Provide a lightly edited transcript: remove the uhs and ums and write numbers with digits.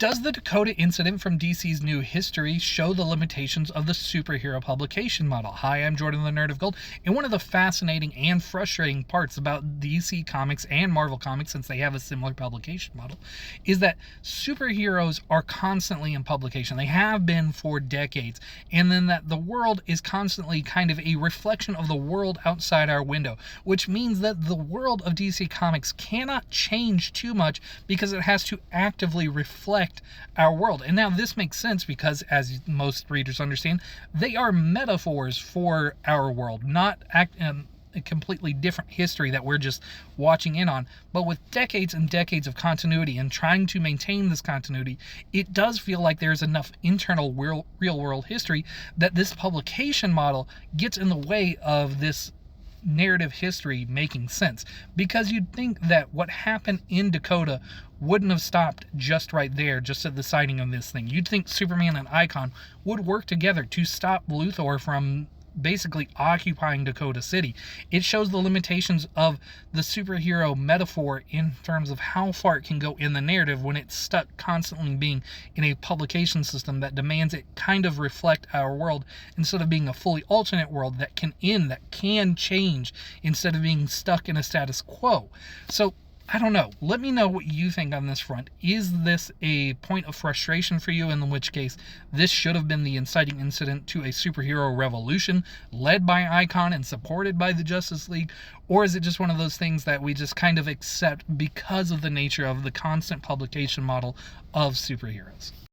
Does the Dakota incident from DC's New History show the limitations of the superhero publication model? Hi, I'm Jordan the Nerd of Gold, and one of the fascinating and frustrating parts about DC Comics and Marvel Comics, since they have a similar publication model, is that superheroes are constantly in publication. They have been for decades, and then that the world is constantly kind of a reflection of the world outside our window, which means that the world of DC Comics cannot change too much because it has to actively reflect our world. And now this makes sense because, as most readers understand, they are metaphors for our world, not a completely different history that we're just watching in on. But with decades and decades of continuity and trying to maintain this continuity, it does feel like there's enough internal real world history that this publication model gets in the way of this narrative history making sense, because you'd think that what happened in Dakota wouldn't have stopped just right there, just at the sighting of this thing. You'd think Superman and Icon would work together to stop Luthor from basically occupying Dakota City. It shows the limitations of the superhero metaphor in terms of how far it can go in the narrative when it's stuck constantly being in a publication system that demands it kind of reflect our world instead of being a fully alternate world that can end, that can change, instead of being stuck in a status quo. So I don't know. Let me know what you think on this front. Is this a point of frustration for you, in which case this should have been the inciting incident to a superhero revolution led by Icon and supported by the Justice League? Or is it just one of those things that we just kind of accept because of the nature of the constant publication model of superheroes?